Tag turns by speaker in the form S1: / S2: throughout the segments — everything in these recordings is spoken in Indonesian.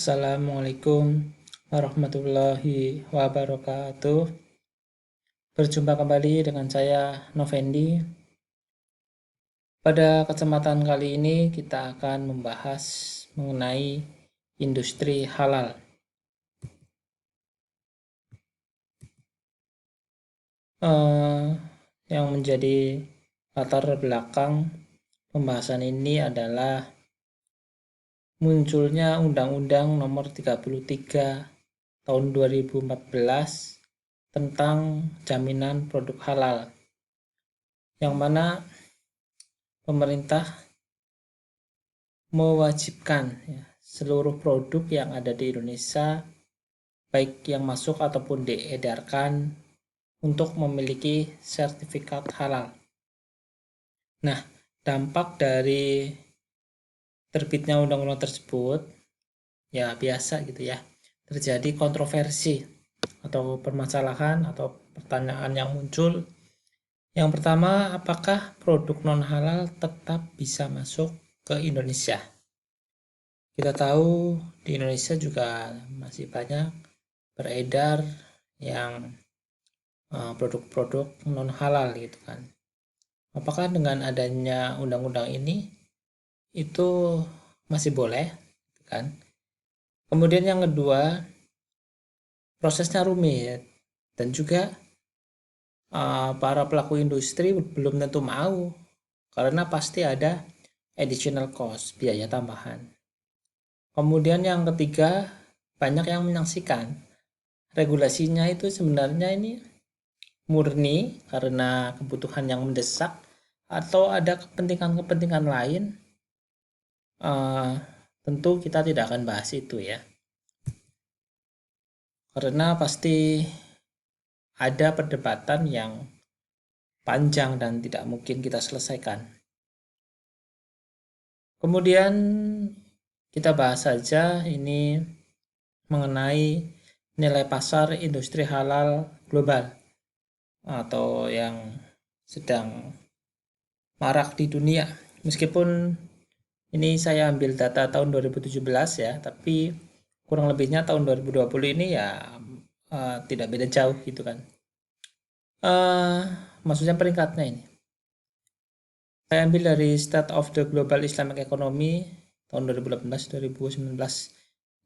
S1: Assalamualaikum warahmatullahi wabarakatuh. Berjumpa kembali dengan saya Novendi. Pada kesempatan kali ini kita akan membahas mengenai industri halal. Yang menjadi latar belakang pembahasan ini adalah munculnya Undang-Undang Nomor 33 Tahun 2014 tentang jaminan produk halal, yang mana pemerintah mewajibkan seluruh produk yang ada di Indonesia, baik yang masuk ataupun diedarkan, untuk memiliki sertifikat halal. Nah, dampak dari terbitnya undang-undang tersebut ya biasa gitu ya, terjadi kontroversi atau permasalahan atau pertanyaan yang muncul. Yang pertama, apakah produk non halal tetap bisa masuk ke Indonesia? Kita tahu di Indonesia juga masih banyak beredar yang produk-produk non halal gitu kan. Apakah dengan adanya undang-undang ini itu masih boleh kan? Kemudian yang kedua, prosesnya rumit dan juga para pelaku industri belum tentu mau, karena pasti ada additional cost, biaya tambahan. Kemudian yang ketiga, banyak yang menyaksikan regulasinya itu sebenarnya ini murni karena kebutuhan yang mendesak atau ada kepentingan-kepentingan lain. Tentu kita tidak akan bahas itu ya, karena pasti ada perdebatan yang panjang dan tidak mungkin kita selesaikan. Kemudian kita bahas saja ini mengenai nilai pasar industri halal global atau yang sedang marak di dunia. Meskipun ini saya ambil data tahun 2017 ya, tapi kurang lebihnya tahun 2020 ini ya tidak beda jauh gitu kan. Maksudnya peringkatnya ini. Saya ambil dari State of the Global Islamic Economy tahun 2018-2019.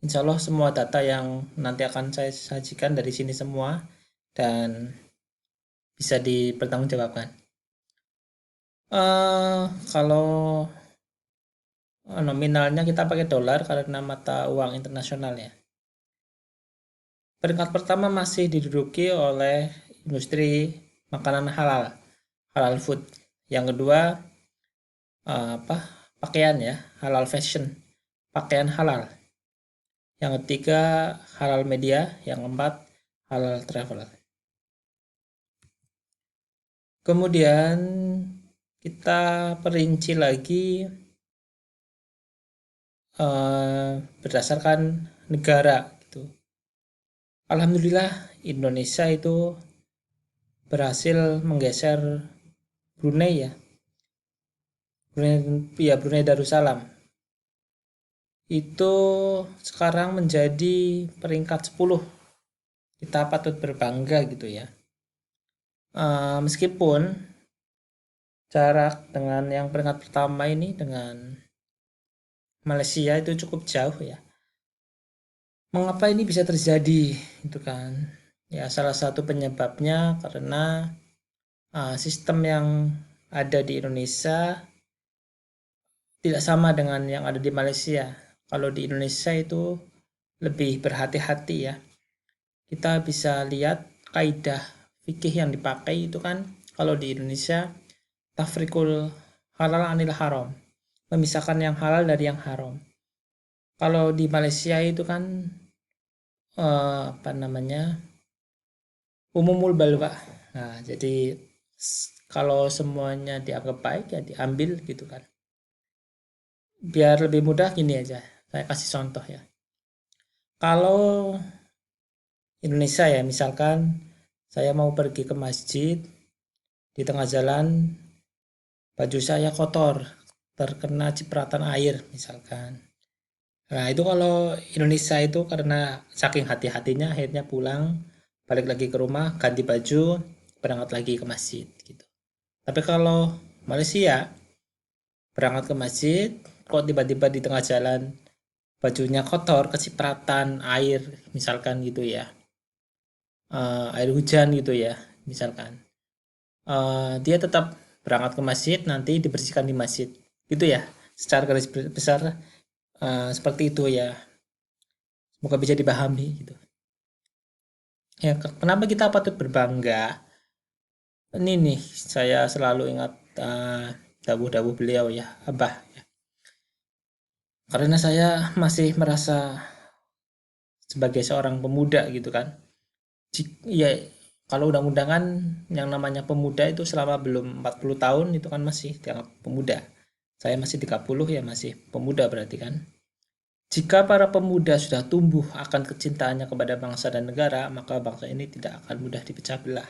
S1: Insya Allah semua data yang nanti akan saya sajikan dari sini semua dan bisa dipertanggungjawabkan. Kalau nominalnya kita pakai dolar karena mata uang internasional ya. Peringkat pertama masih diduduki oleh industri makanan halal, halal food. Yang kedua pakaian ya, halal fashion, pakaian halal. Yang ketiga halal media, yang keempat halal travel. Kemudian kita perinci lagi berdasarkan negara gitu. Alhamdulillah Indonesia itu berhasil menggeser Brunei ya. Brunei Darussalam itu sekarang menjadi peringkat 10. Kita patut berbangga gitu ya. Meskipun jarak dengan yang peringkat pertama ini dengan Malaysia itu cukup jauh ya. Mengapa ini bisa terjadi itu kan? Ya salah satu penyebabnya karena sistem yang ada di Indonesia tidak sama dengan yang ada di Malaysia. Kalau di Indonesia itu lebih berhati-hati ya. Kita bisa lihat kaidah fikih yang dipakai itu kan, kalau di Indonesia tafrikul halal anil haram, memisahkan yang halal dari yang haram. Kalau di Malaysia itu kan umumul balwa. Nah, jadi kalau semuanya dianggap baik ya diambil gitu kan. Biar lebih mudah gini aja, saya kasih contoh ya. Kalau Indonesia ya, misalkan saya mau pergi ke masjid, di tengah jalan baju saya kotor, terkena cipratan air misalkan. Nah, itu kalau Indonesia itu karena saking hati-hatinya akhirnya pulang, balik lagi ke rumah, ganti baju, berangkat lagi ke masjid gitu. Tapi kalau Malaysia berangkat ke masjid, kok tiba-tiba di tengah jalan bajunya kotor, kecipratan air misalkan gitu ya, air hujan gitu ya, misalkan. Dia tetap berangkat ke masjid, nanti dibersihkan di masjid, gitu ya. Secara garis besar seperti itu ya. Semoga bisa dipahami gitu. Ya, kenapa kita patut berbangga? Ini nih, saya selalu ingat dawuh-dawuh beliau ya, Abah. Karena saya masih merasa sebagai seorang pemuda gitu kan. Ya, kalau undang-undangan yang namanya pemuda itu selama belum 40 tahun itu kan masih dianggap pemuda. Saya masih 30 ya masih pemuda berarti kan. Jika para pemuda sudah tumbuh akan kecintaannya kepada bangsa dan negara, maka bangsa ini tidak akan mudah dipecah belah.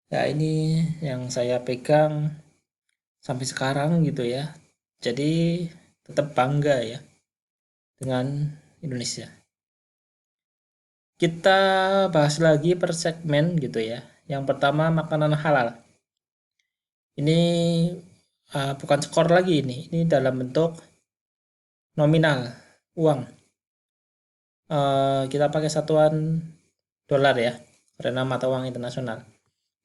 S1: Ya ini yang saya pegang sampai sekarang gitu ya. Jadi tetap bangga ya dengan Indonesia. Kita bahas lagi per segmen gitu ya. Yang pertama makanan halal. Ini bukan skor lagi ini. Ini dalam bentuk nominal uang. Kita pakai satuan dolar ya, karena mata uang internasional.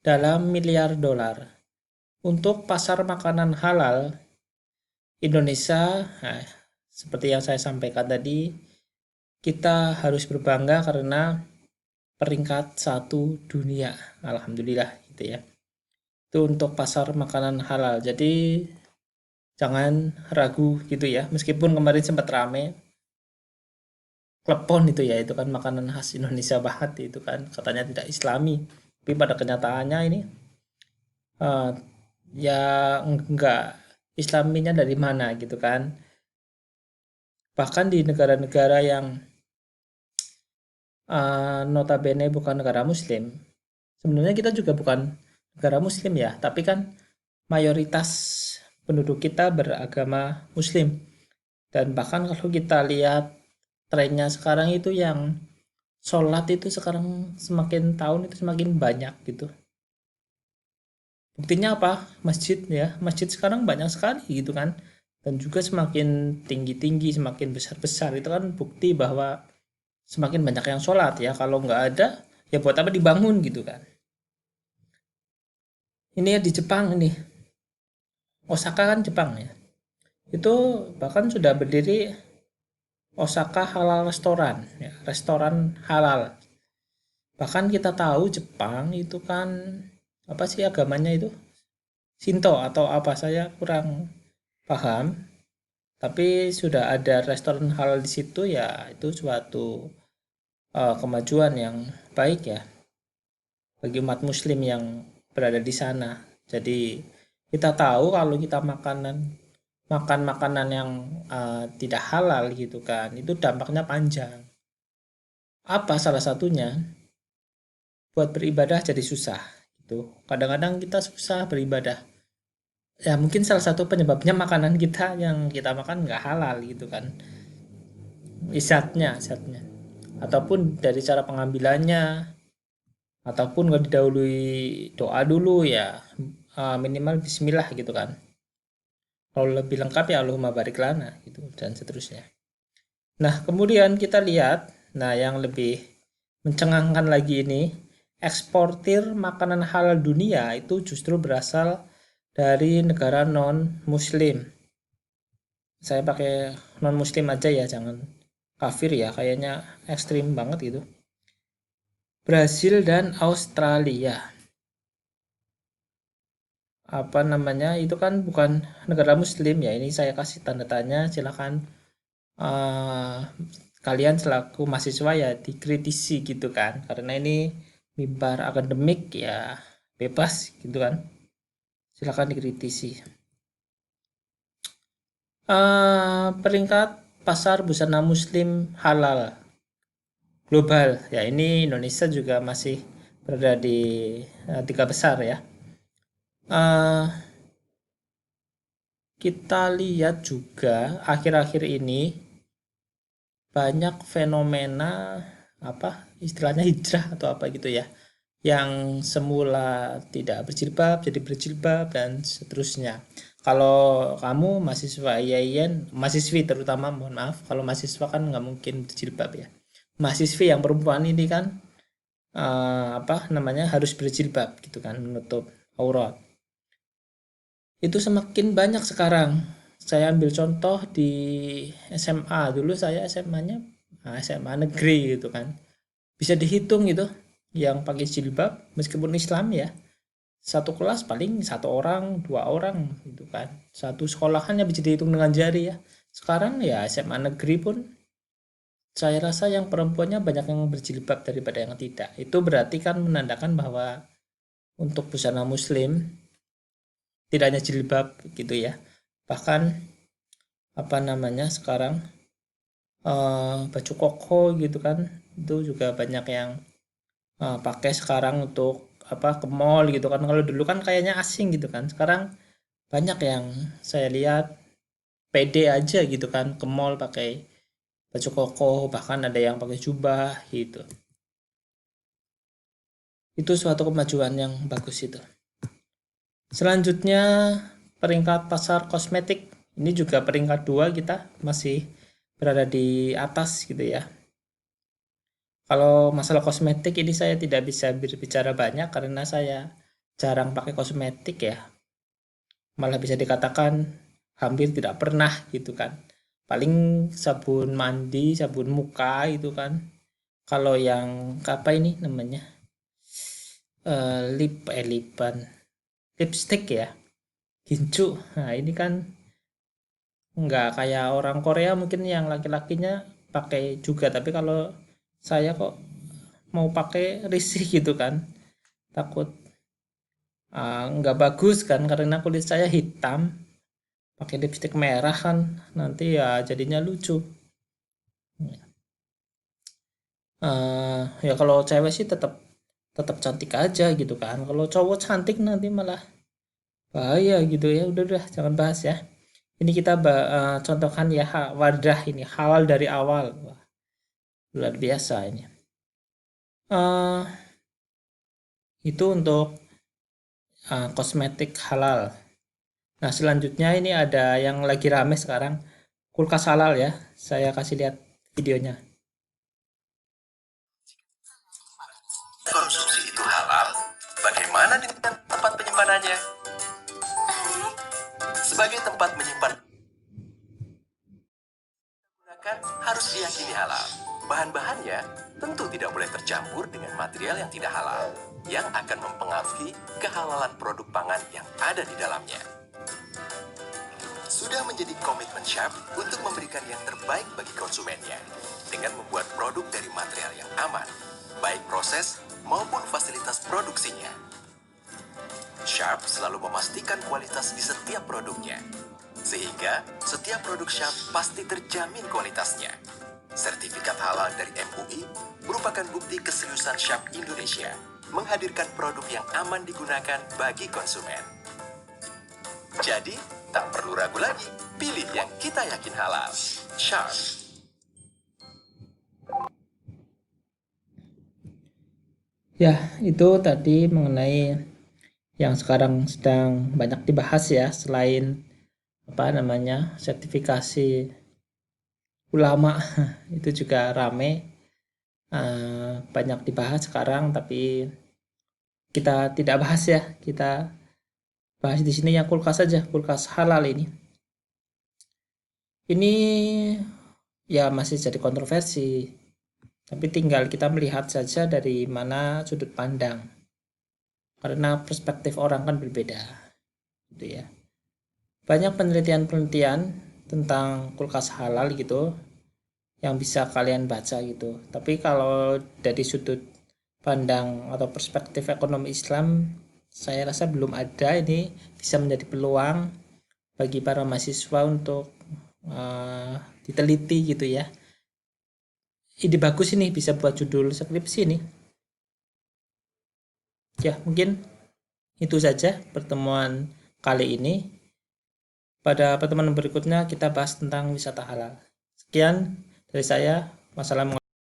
S1: Dalam miliar dolar. Untuk pasar makanan halal Indonesia, nah, seperti yang saya sampaikan tadi, kita harus berbangga karena peringkat 1 dunia. Alhamdulillah gitu ya. Itu untuk pasar makanan halal. Jadi jangan ragu gitu ya. Meskipun kemarin sempat rame klepon itu ya, itu kan makanan khas Indonesia banget itu kan, katanya tidak Islami. Tapi pada kenyataannya ini uh, ya enggak, Islaminya dari mana gitu kan. Bahkan di negara-negara yang notabene bukan negara muslim, sebenarnya kita juga bukan negara muslim ya, tapi kan mayoritas penduduk kita beragama muslim. Dan bahkan kalau kita lihat trennya sekarang itu yang sholat itu sekarang semakin tahun itu semakin banyak gitu. Buktinya apa? Masjid ya, masjid sekarang banyak sekali gitu kan. Dan juga semakin tinggi-tinggi, semakin besar-besar. Itu kan bukti bahwa semakin banyak yang sholat ya. Kalau nggak ada, ya buat apa dibangun gitu kan. Ini ya di Jepang ini. Osaka kan Jepang ya. Itu bahkan sudah berdiri Osaka Halal Restoran, ya, restoran halal. Bahkan kita tahu Jepang itu kan apa sih agamanya itu? Shinto atau apa, saya kurang paham. Tapi sudah ada restoran halal di situ ya, itu suatu kemajuan yang baik ya bagi umat muslim yang berada di sana. Jadi kita tahu kalau kita makan makanan yang tidak halal gitu kan, itu dampaknya panjang. Apa salah satunya? Buat beribadah jadi susah gitu. Kadang-kadang kita susah beribadah. Ya mungkin salah satu penyebabnya makanan kita yang kita makan nggak halal gitu kan. Isatnya. Ataupun dari cara pengambilannya, ataupun nggak didahului doa dulu ya, minimal Bismillah gitu kan. Kalau lebih lengkap ya Allahumma barik lana gitu dan seterusnya. Nah kemudian kita lihat, nah yang lebih mencengangkan lagi ini, eksportir makanan halal dunia itu justru berasal dari negara non muslim. Saya pakai non muslim aja ya, jangan kafir ya, kayaknya ekstrim banget gitu. Brasil dan Australia. Apa namanya? Itu kan bukan negara muslim ya. Ini saya kasih tanda tanya, silakan uh, kalian selaku mahasiswa ya dikritisi gitu kan. Karena ini mimbar akademik ya bebas gitu kan. Silakan dikritisi. Peringkat pasar busana muslim halal global ya, ini Indonesia juga masih berada di tiga besar ya. uh, kita lihat juga akhir-akhir ini banyak fenomena apa istilahnya hijrah atau apa gitu ya, yang semula tidak berjilbab jadi berjilbab dan seterusnya. Kalau kamu mahasiswa IAIN, mahasiswi terutama, mohon maaf, kalau mahasiswa kan nggak mungkin berjilbab ya. Mahasiswi yang perempuan ini kan apa namanya harus berjilbab gitu kan, menutup aurat. Itu semakin banyak sekarang. Saya ambil contoh di SMA. Dulu saya SMA-nya SMA negeri gitu kan. Bisa dihitung gitu yang pakai jilbab meskipun Islam ya. Satu kelas paling satu orang, dua orang gitu kan. Satu sekolahannya bisa dihitung dengan jari ya. Sekarang ya SMA negeri pun saya rasa yang perempuannya banyak yang berjilbab daripada yang tidak. Itu berarti kan menandakan bahwa untuk busana muslim tidak hanya jilbab gitu ya. Bahkan apa namanya sekarang baju koko gitu kan itu juga banyak yang pakai sekarang untuk apa ke mall gitu kan. Kalau dulu kan kayaknya asing gitu kan, sekarang banyak yang saya lihat pede aja gitu kan ke mall pakai baju koko, bahkan ada yang pakai jubah gitu. Itu suatu kemajuan yang bagus itu. Selanjutnya peringkat pasar kosmetik, ini juga peringkat 2 kita masih berada di atas gitu ya. Kalau masalah kosmetik ini saya tidak bisa berbicara banyak karena saya jarang pakai kosmetik ya. Malah bisa dikatakan hampir tidak pernah gitu kan. Paling sabun mandi, sabun muka itu kan. Kalau yang apa ini namanya? Lipan, lipstick ya, gincu. Nah, ini kan nggak kayak orang Korea mungkin yang laki-lakinya pakai juga, tapi kalau saya kok mau pakai risih gitu kan, takut nggak bagus kan karena kulit saya hitam, pakai lipstick merah kan nanti ya jadinya lucu. Ya kalau cewek sih tetap tetap cantik aja gitu kan, kalau cowok cantik nanti malah bahaya gitu ya. Udah jangan bahas ya. Ini kita contohkan ya wadah ini halal dari awal. Wah, luar biasa ini. Eh, itu untuk kosmetik halal. Nah, selanjutnya ini ada yang lagi rame sekarang, kulkas halal ya. Saya kasih lihat videonya.
S2: Konsumsi itu halal, bagaimana dengan tempat penyimpanannya? Sebagai tempat menyimpan harus diyakini halal. Bahan-bahannya tentu tidak boleh tercampur dengan material yang tidak halal, yang akan mempengaruhi kehalalan produk pangan yang ada di dalamnya. Sudah menjadi komitmen Sharp untuk memberikan yang terbaik bagi konsumennya, dengan membuat produk dari material yang aman, baik proses maupun fasilitas produksinya. Sharp selalu memastikan kualitas di setiap produknya, sehingga setiap produk Sharp pasti terjamin kualitasnya. Sertifikat halal dari MUI merupakan bukti keseriusan Sharp Indonesia menghadirkan produk yang aman digunakan bagi konsumen. Jadi, tak perlu ragu lagi, pilih yang kita yakin halal. Sharp.
S1: Ya, itu tadi mengenai yang sekarang sedang banyak dibahas ya, selain apa namanya sertifikasi ulama itu juga rame, banyak dibahas sekarang, tapi kita tidak bahas ya, kita bahas di sini yang kulkas saja, kulkas halal ini. Ini ya masih jadi kontroversi, tapi tinggal kita melihat saja dari mana sudut pandang, karena perspektif orang kan berbeda, gitu ya. Banyak penelitian-penelitian tentang kulkas halal gitu yang bisa kalian baca gitu. Tapi kalau dari sudut pandang atau perspektif ekonomi Islam, saya rasa belum ada. Ini bisa menjadi peluang bagi para mahasiswa untuk diteliti gitu ya. Ide bagus ini, bisa buat judul skripsi nih. Ya, mungkin itu saja pertemuan kali ini. Pada pertemuan berikutnya kita bahas tentang wisata halal. Sekian. Dari saya, wassalamualaikum.